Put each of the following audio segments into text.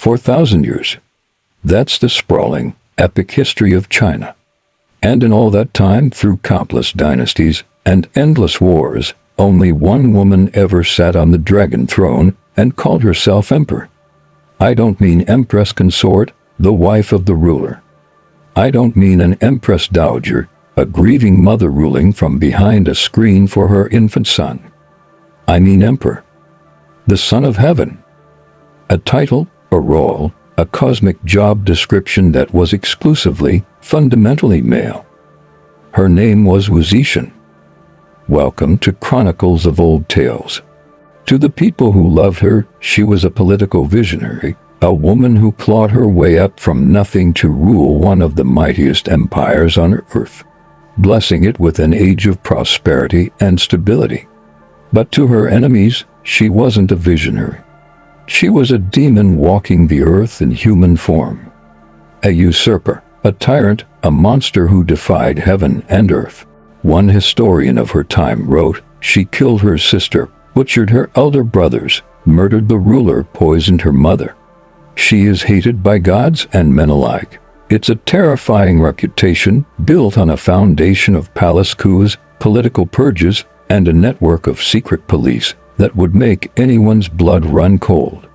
4,000 years. That's the sprawling, epic history of China. And in all that time, through countless dynasties and endless wars, only one woman ever sat on the dragon throne and called herself emperor. I don't mean Empress consort, the wife of the ruler. I don't mean an Empress dowager, a grieving mother ruling from behind a screen for her infant son. I mean emperor, the son of heaven. A title, a role, a cosmic job description that was exclusively, fundamentally male. Her name was Wu Zetian. Welcome to Chronicles of Old Tales. To the people who loved her, she was a political visionary, a woman who clawed her way up from nothing to rule one of the mightiest empires on earth, blessing it with an age of prosperity and stability. But to her enemies, she wasn't a visionary. She was a demon walking the earth in human form. A usurper, a tyrant, a monster who defied heaven and earth. One historian of her time wrote, she killed her sister, butchered her elder brothers, murdered the ruler, poisoned her mother. She is hated by gods and men alike. It's a terrifying reputation built on a foundation of palace coups, political purges, and a network of secret police that would make anyone's blood run cold.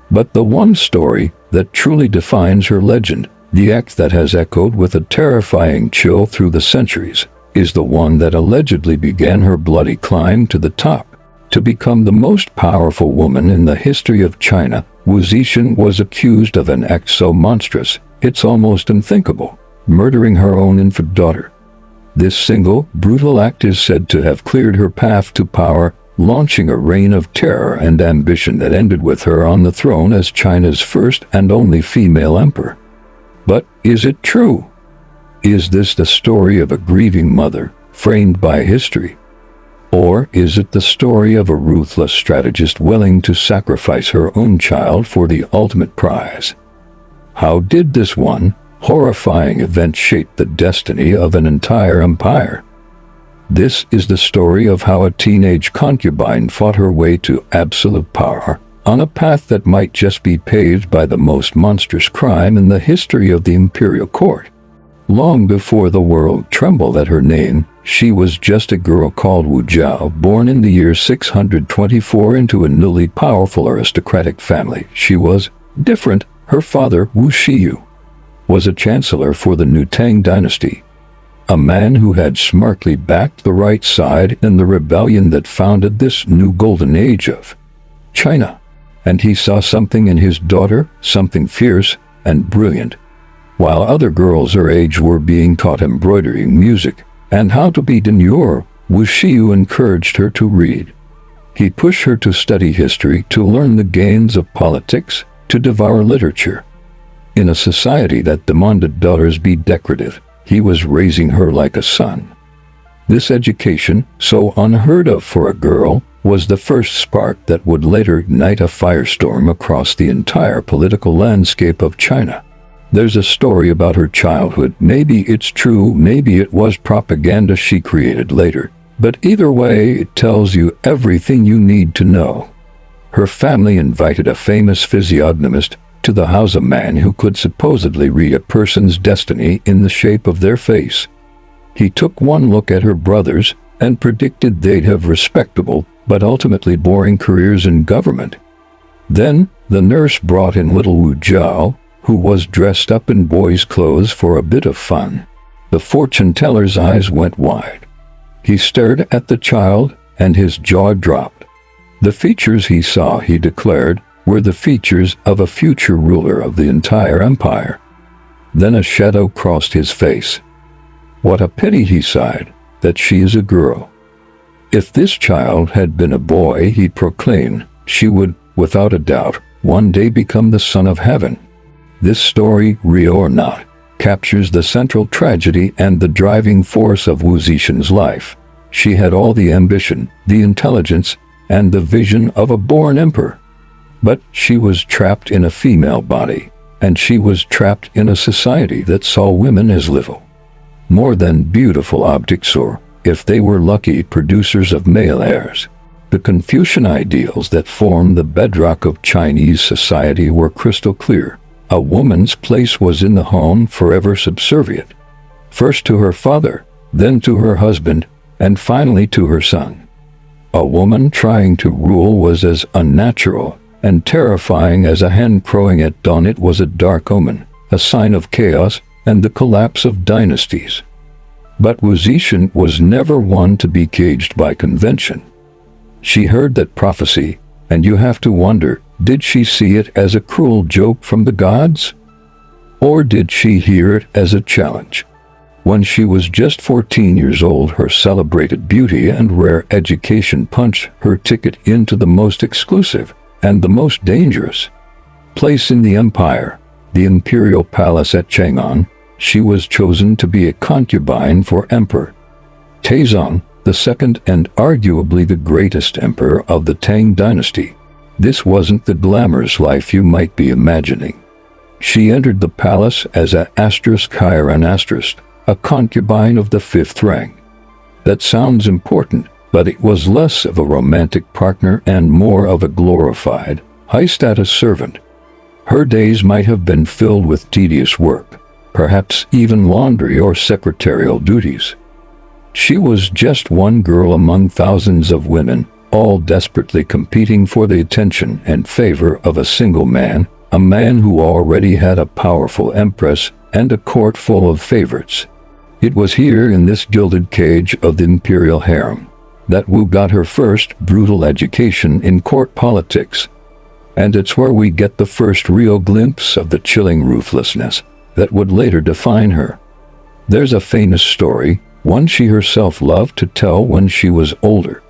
But the one story that truly defines her legend, the act that has echoed with a terrifying chill through the centuries, is the one that allegedly began her bloody climb to the top. To become the most powerful woman in the history of China, Wu Zetian was accused of an act so monstrous, it's almost unthinkable, murdering her own infant daughter. This single, brutal act is said to have cleared her path to power, launching a reign of terror and ambition that ended with her on the throne as China's first and only female emperor. But is it true? Is this the story of a grieving mother, framed by history? Or is it the story of a ruthless strategist willing to sacrifice her own child for the ultimate prize? How did this one horrifying event shape the destiny of an entire empire? This is the story of how a teenage concubine fought her way to absolute power, on a path that might just be paved by the most monstrous crime in the history of the imperial court. Long before the world trembled at her name, she was just a girl called Wu Zhao, born in the year 624 into a newly powerful aristocratic family. She was different. Her father, Wu Shiyu, was a chancellor for the new Tang Dynasty, a man who had smartly backed the right side in the rebellion that founded this new golden age of China. And he saw something in his daughter, something fierce and brilliant. While other girls her age were being taught embroidery, music, and how to be demure, Wu Shiyu encouraged her to read. He pushed her to study history, to learn the gains of politics, to devour literature. In a society that demanded daughters be decorative, he was raising her like a son. This education, so unheard of for a girl, was the first spark that would later ignite a firestorm across the entire political landscape of China. There's a story about her childhood. Maybe it's true, maybe it was propaganda she created later. But either way, it tells you everything you need to know. Her family invited a famous physiognomist to the house, a man who could supposedly read a person's destiny in the shape of their face. He took one look at her brothers and predicted they'd have respectable, but ultimately boring careers in government. Then, the nurse brought in little Wu Zhao, who was dressed up in boys' clothes for a bit of fun. The fortune teller's eyes went wide. He stared at the child, and his jaw dropped. The features he saw, he declared, were the features of a future ruler of the entire empire. Then a shadow crossed his face. What a pity, he sighed, that she is a girl. If this child had been a boy, he proclaimed, she would, without a doubt, one day become the son of heaven. This story, real or not, captures the central tragedy and the driving force of Wu Zetian's life. She had all the ambition, the intelligence, and the vision of a born emperor. But she was trapped in a female body, and she was trapped in a society that saw women as little more than beautiful objects, or, if they were lucky, producers of male heirs. The Confucian ideals that form the bedrock of Chinese society were crystal clear. A woman's place was in the home, forever subservient, first to her father, then to her husband, and finally to her son. A woman trying to rule was as unnatural and terrifying as a hen crowing at dawn. It was a dark omen, a sign of chaos and the collapse of dynasties. But Wu Zetian was never one to be caged by convention. She heard that prophecy, and you have to wonder, did she see it as a cruel joke from the gods? Or did she hear it as a challenge? When she was just 14 years old, her celebrated beauty and rare education punched her ticket into the most exclusive and the most dangerous place in the empire, the imperial palace at Chang'an. She was chosen to be a concubine for Emperor Taizong, the second and arguably the greatest emperor of the Tang Dynasty. This wasn't the glamorous life you might be imagining. She entered the palace as a concubine of the fifth rank. That sounds important, but it was less of a romantic partner and more of a glorified, high-status servant. Her days might have been filled with tedious work, perhaps even laundry or secretarial duties. She was just one girl among thousands of women, all desperately competing for the attention and favor of a single man, a man who already had a powerful empress and a court full of favorites. It was here in this gilded cage of the imperial harem that Wu got her first brutal education in court politics. And it's where we get the first real glimpse of the chilling ruthlessness that would later define her. There's a famous story, one she herself loved to tell when she was older.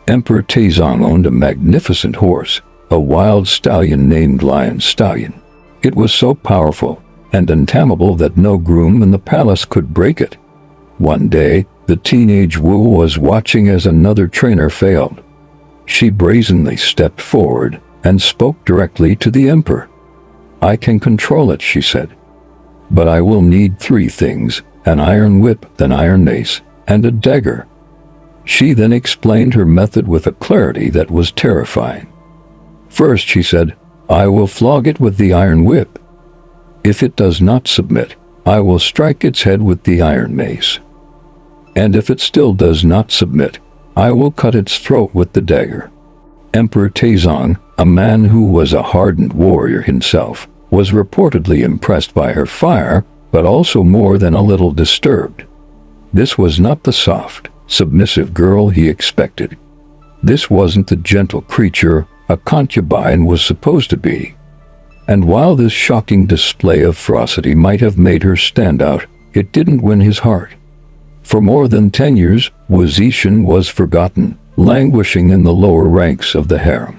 Emperor Taizong owned a magnificent horse, a wild stallion named Lion Stallion. It was so powerful and untamable that no groom in the palace could break it. One day, the teenage Wu was watching as another trainer failed. She brazenly stepped forward and spoke directly to the emperor. "I can control it," she said. "But I will need 3 things, an iron whip, an iron mace, and a dagger." She then explained her method with a clarity that was terrifying. "First," she said, "I will flog it with the iron whip. If it does not submit, I will strike its head with the iron mace. And if it still does not submit, I will cut its throat with the dagger." Emperor Taizong, a man who was a hardened warrior himself, was reportedly impressed by her fire, but also more than a little disturbed. This was not the soft, submissive girl he expected. This wasn't the gentle creature a concubine was supposed to be. And while this shocking display of ferocity might have made her stand out, it didn't win his heart. For more than 10 years, Wu Zetian was forgotten, languishing in the lower ranks of the harem.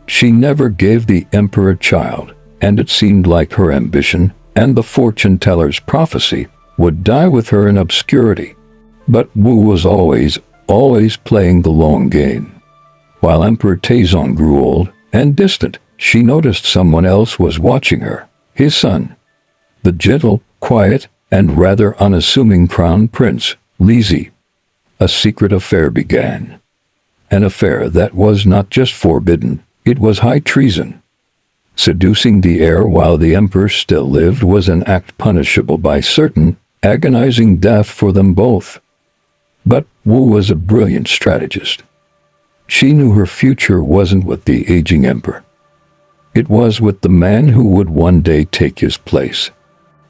She never gave the emperor a child, and it seemed like her ambition and the fortune-teller's prophecy would die with her in obscurity. But Wu was always playing the long game. While Emperor Taizong grew old and distant, she noticed someone else was watching her, his son. The gentle, quiet, and rather unassuming crown prince, Lizi. A secret affair began. An affair that was not just forbidden, it was high treason. Seducing the heir while the emperor still lived was an act punishable by certain, agonizing death for them both. But Wu was a brilliant strategist. She knew her future wasn't with the aging emperor. It was with the man who would one day take his place.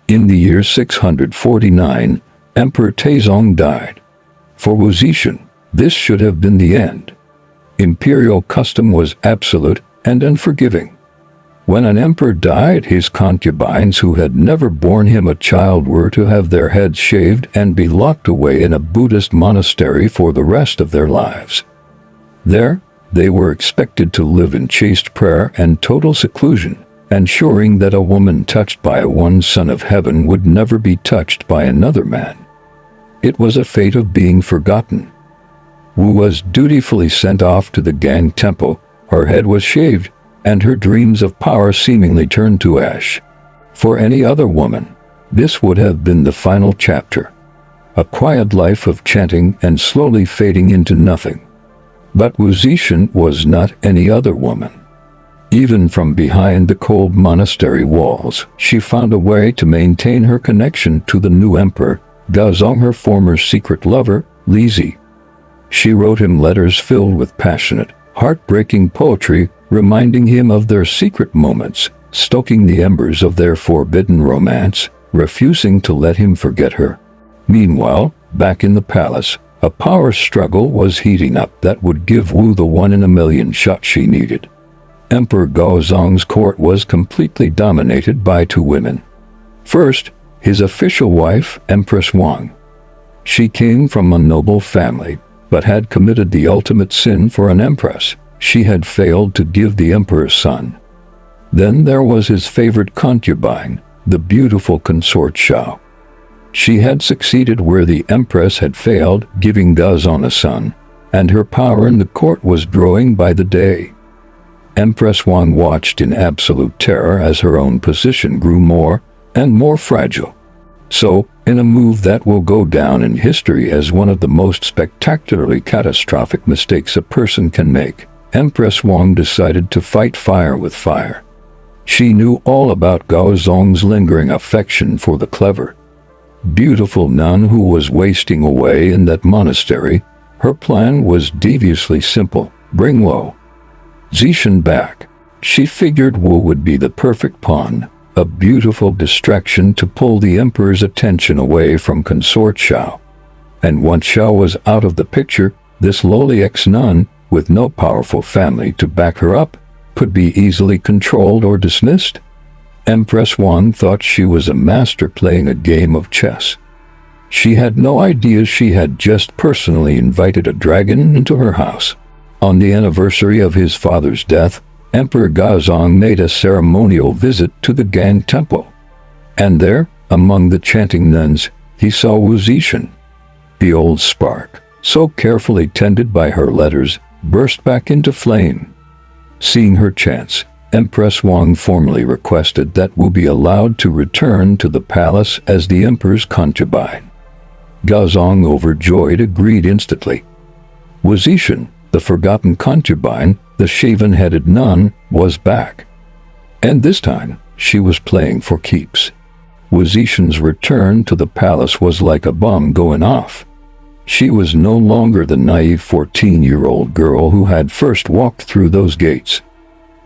In the year 649, Emperor Taizong died. For Wu Zetian, this should have been the end. Imperial custom was absolute and unforgiving. When an emperor died, his concubines who had never borne him a child were to have their heads shaved and be locked away in a Buddhist monastery for the rest of their lives. There, they were expected to live in chaste prayer and total seclusion, ensuring that a woman touched by one son of heaven would never be touched by another man. It was a fate of being forgotten. Wu was dutifully sent off to the Gang temple, her head was shaved, and her dreams of power seemingly turned to ash. For any other woman, this would have been the final chapter. A quiet life of chanting and slowly fading into nothing. But Wu Zetian was not any other woman. Even from behind the cold monastery walls, she found a way to maintain her connection to the new emperor, Gaozong, her former secret lover, Li Zi. She wrote him letters filled with passionate, heartbreaking poetry, reminding him of their secret moments, stoking the embers of their forbidden romance, refusing to let him forget her. Meanwhile, back in the palace, a power struggle was heating up that would give Wu the one-in-a-million shot she needed. Emperor Gaozong's court was completely dominated by two women. First, his official wife, Empress Wang. She came from a noble family, but had committed the ultimate sin for an empress. She had failed to give the emperor's son. Then there was his favorite concubine, the beautiful consort Xiao. She had succeeded where the empress had failed, giving Gaozong a son, and her power in the court was growing by the day. Empress Wang watched in absolute terror as her own position grew more and more fragile. So, in a move that will go down in history as one of the most spectacularly catastrophic mistakes a person can make, Empress Wang decided to fight fire with fire. She knew all about Gaozong's lingering affection for the clever, beautiful nun who was wasting away in that monastery. Her plan was deviously simple: bring Wu Zetian back. She figured Wu would be the perfect pawn, a beautiful distraction to pull the emperor's attention away from consort Xiao. And once Xiao was out of the picture, this lowly ex-nun, with no powerful family to back her up, could be easily controlled or dismissed. Empress Wang thought she was a master playing a game of chess. She had no idea she had just personally invited a dragon into her house. On the anniversary of his father's death, Emperor Gaozong made a ceremonial visit to the Gang Temple. And there, among the chanting nuns, he saw Wu Zetian. The old spark, so carefully tended by her letters, burst back into flame. Seeing her chance, Empress Wang formally requested that Wu be allowed to return to the palace as the emperor's concubine. Gaozong, overjoyed, agreed instantly. Wu Zetian, the forgotten concubine, the shaven-headed nun, was back. And this time, she was playing for keeps. Wu Zetian's return to the palace was like a bomb going off. She was no longer the naive 14-year-old girl who had first walked through those gates.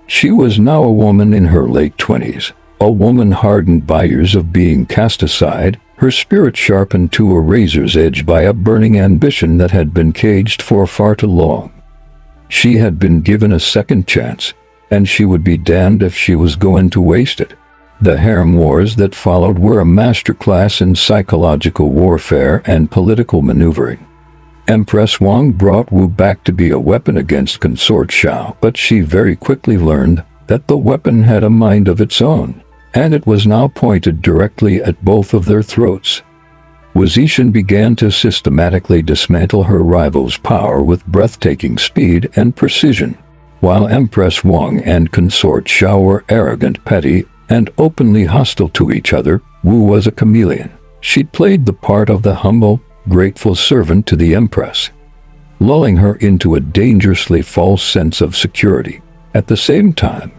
She was now a woman in her late 20s, a woman hardened by years of being cast aside, her spirit sharpened to a razor's edge by a burning ambition that had been caged for far too long. She had been given a second chance, and she would be damned if she was going to waste it. The harem wars that followed were a masterclass in psychological warfare and political maneuvering. Empress Wang brought Wu back to be a weapon against consort Xiao, but she very quickly learned that the weapon had a mind of its own, and it was now pointed directly at both of their throats. Wu Zetian began to systematically dismantle her rival's power with breathtaking speed and precision. While Empress Wang and consort Xiao were arrogant, petty, and openly hostile to each other, Wu was a chameleon. She played the part of the humble, grateful servant to the empress, lulling her into a dangerously false sense of security. At the same time,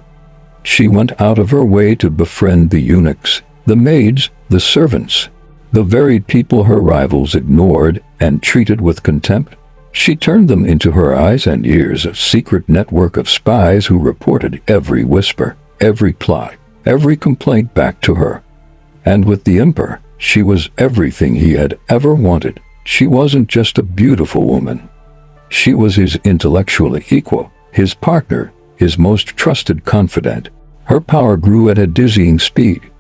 she went out of her way to befriend the eunuchs, the maids, the servants, the very people her rivals ignored and treated with contempt. She turned them into her eyes and ears, a secret network of spies who reported every whisper, every plot, every complaint back to her. And with the emperor, she was everything he had ever wanted. She wasn't just a beautiful woman. She was his intellectual equal, his partner, his most trusted confidant. Her power grew at a dizzying speed.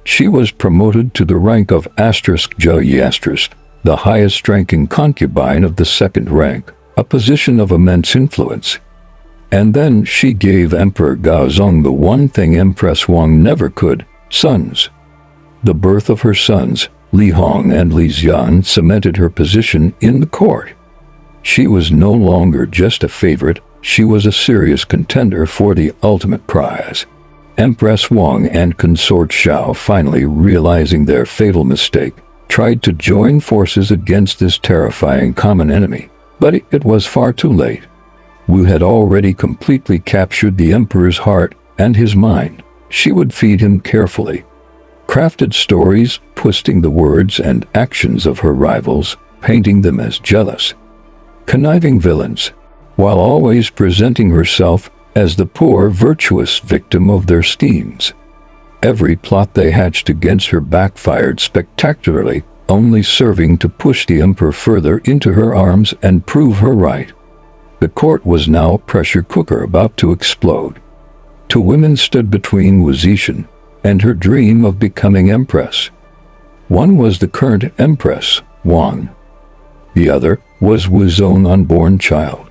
She was promoted to the rank of *J*, the highest-ranking concubine of the second rank, a position of immense influence. And then she gave Emperor Gaozong the one thing Empress Wang never could: sons. The birth of her sons, Li Hong and Li Xian, cemented her position in the court. She was no longer just a favorite, she was a serious contender for the ultimate prize. Empress Wang and consort Xiao, finally realizing their fatal mistake, tried to join forces against this terrifying common enemy, but it was far too late. Wu had already completely captured the emperor's heart and his mind. She would feed him carefully crafted stories, twisting the words and actions of her rivals, painting them as jealous, conniving villains, while always presenting herself as the poor, virtuous victim of their schemes. Every plot they hatched against her backfired spectacularly, only serving to push the emperor further into her arms and prove her right. The court was now a pressure cooker about to explode. Two women stood between Wu Zetian and her dream of becoming empress. One was the current empress, Wang. The other was Wu's own unborn child.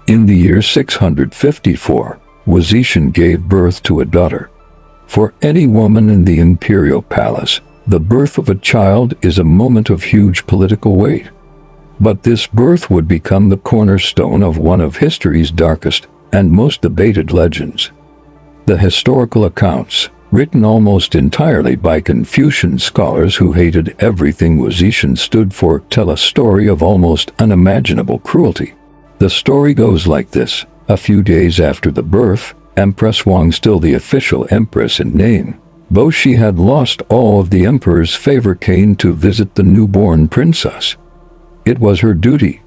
In the year 654, Wu Zetian gave birth to a daughter. For any woman in the imperial palace, the birth of a child is a moment of huge political weight. But this birth would become the cornerstone of one of history's darkest and most debated legends. The historical accounts, written almost entirely by Confucian scholars who hated everything Wu Zetian stood for, tell a story of almost unimaginable cruelty. The story goes like this. A few days after the birth, Empress Wang, still the official empress in name, though she had lost all of the emperor's favor, came to visit the newborn princess. It was her duty.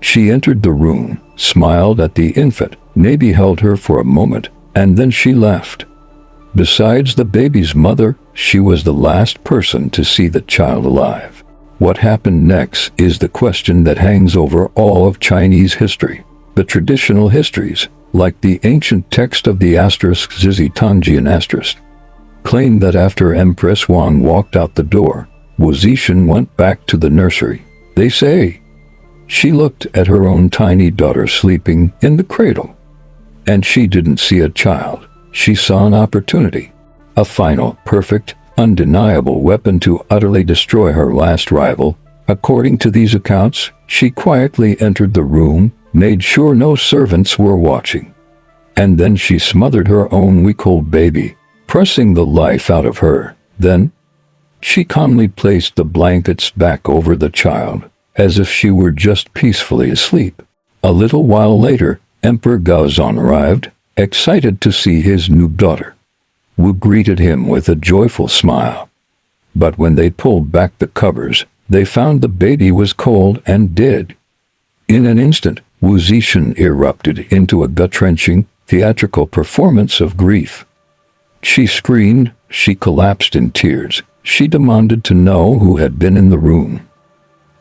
She entered the room, smiled at the infant, maybe held her for a moment, and then she left. Besides the baby's mother, she was the last person to see the child alive. What happened next is the question that hangs over all of Chinese history. The traditional histories, like the ancient text of the asterisk Zizi Tangjian asterisk, claim that after Empress Wang walked out the door, Wu Zetian went back to the nursery. They say she looked at her own tiny daughter sleeping in the cradle, and she didn't see a child. She saw an opportunity, a final, perfect, undeniable weapon to utterly destroy her last rival. According to these accounts, she quietly entered the room, made sure no servants were watching, and then she smothered her own week-old baby, pressing the life out of her. Then she calmly placed the blankets back over the child, as if she were just peacefully asleep. A little while later, Emperor Gaozong arrived, excited to see his new daughter. Wu greeted him with a joyful smile. But when they pulled back the covers, they found the baby was cold and dead. In an instant, Wu Zetian erupted into a gut-wrenching, theatrical performance of grief. She screamed, she collapsed in tears, she demanded to know who had been in the room.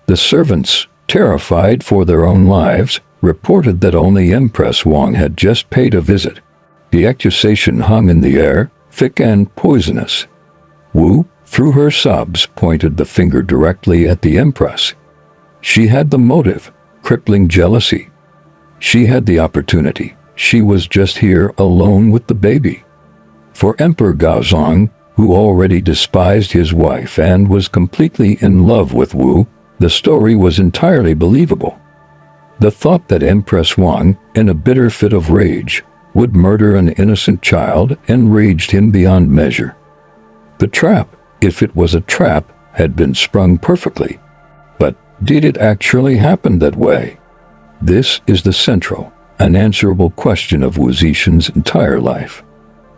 The servants, terrified for their own lives, reported that only Empress Wang had just paid a visit. The accusation hung in the air, thick and poisonous. Wu, through her sobs, pointed the finger directly at the Empress. She had the motive, crippling jealousy. She had the opportunity. She was just here alone with the baby. For Emperor Gaozong, who already despised his wife and was completely in love with Wu, the story was entirely believable. The thought that Empress Wang, in a bitter fit of rage, would murder an innocent child enraged him beyond measure. The trap, if it was a trap, had been sprung perfectly. But did it actually happen that way? This is the central, unanswerable question of Wu Zetian's entire life.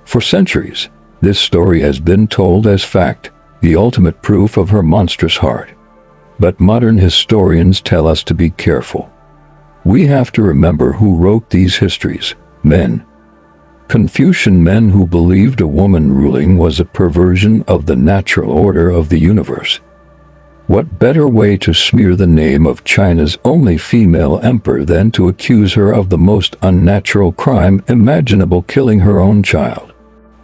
For centuries, this story has been told as fact, the ultimate proof of her monstrous heart. But modern historians tell us to be careful. We have to remember who wrote these histories: men. Confucian men who believed a woman ruling was a perversion of the natural order of the universe. What better way to smear the name of China's only female emperor than to accuse her of the most unnatural crime imaginable, killing her own child?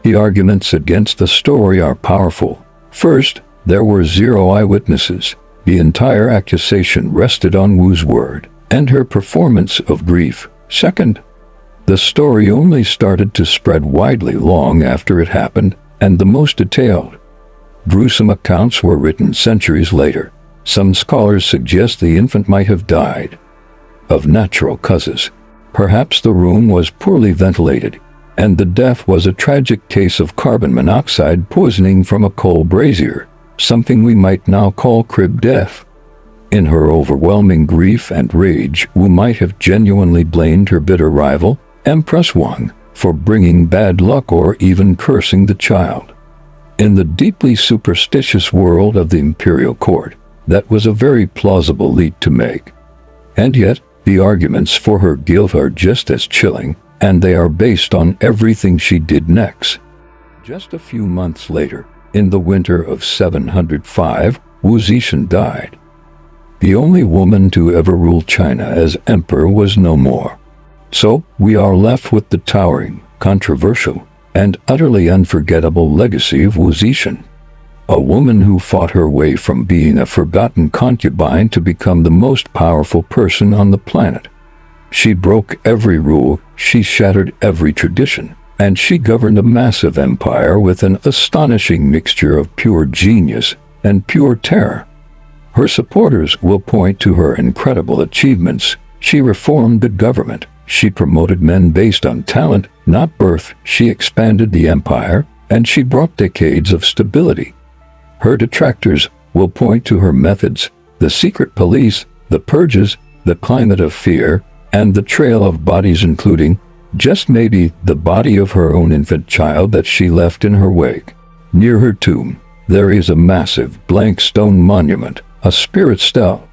The arguments against the story are powerful. First, there were 0 eyewitnesses. The entire accusation rested on Wu's word and her performance of grief. Second, the story only started to spread widely long after it happened, and the most detailed, gruesome accounts were written centuries later. Some scholars suggest the infant might have died of natural causes. Perhaps the room was poorly ventilated, and the death was a tragic case of carbon monoxide poisoning from a coal brazier, something we might now call crib death. In her overwhelming grief and rage, Wu might have genuinely blamed her bitter rival, Empress Wang, for bringing bad luck or even cursing the child. In the deeply superstitious world of the imperial court, that was a very plausible leap to make. And yet, the arguments for her guilt are just as chilling, and they are based on everything she did next. Just a few months later, in the winter of 705, Wu Zetian died. The only woman to ever rule China as emperor was no more. So, we are left with the towering, controversial, and utterly unforgettable legacy of Wu Zetian. A woman who fought her way from being a forgotten concubine to become the most powerful person on the planet. She broke every rule, she shattered every tradition, and she governed a massive empire with an astonishing mixture of pure genius and pure terror. Her supporters will point to her incredible achievements. She reformed the government. She promoted men based on talent, not birth. She expanded the empire, and she brought decades of stability. Her detractors will point to her methods, the secret police, the purges, the climate of fear, and the trail of bodies, including, just maybe, the body of her own infant child that she left in her wake. Near her tomb, there is a massive blank stone monument, a spirit stele.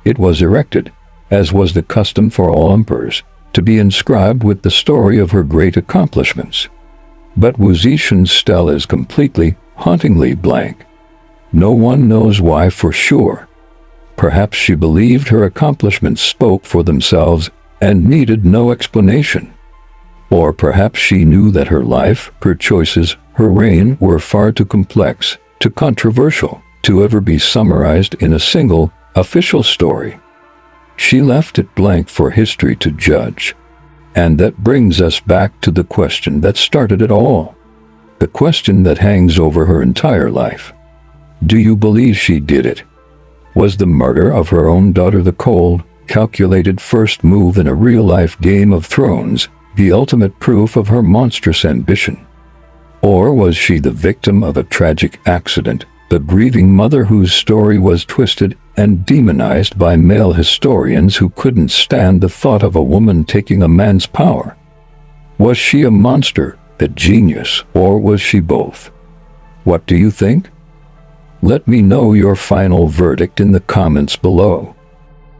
It was erected, as was the custom for all emperors, to be inscribed with the story of her great accomplishments. But Wu Zetian's stele is completely, hauntingly blank. No one knows why for sure. Perhaps she believed her accomplishments spoke for themselves and needed no explanation. Or perhaps she knew that her life, her choices, her reign were far too complex, too controversial, to ever be summarized in a single, official story. She left it blank for history to judge. And that brings us back to the question that started it all. The question that hangs over her entire life. Do you believe she did it? Was the murder of her own daughter the cold, calculated first move in a real-life Game of Thrones, the ultimate proof of her monstrous ambition? Or was she the victim of a tragic accident, the grieving mother whose story was twisted and demonized by male historians who couldn't stand the thought of a woman taking a man's power? Was she a monster, a genius, or was she both? What do you think? Let me know your final verdict in the comments below.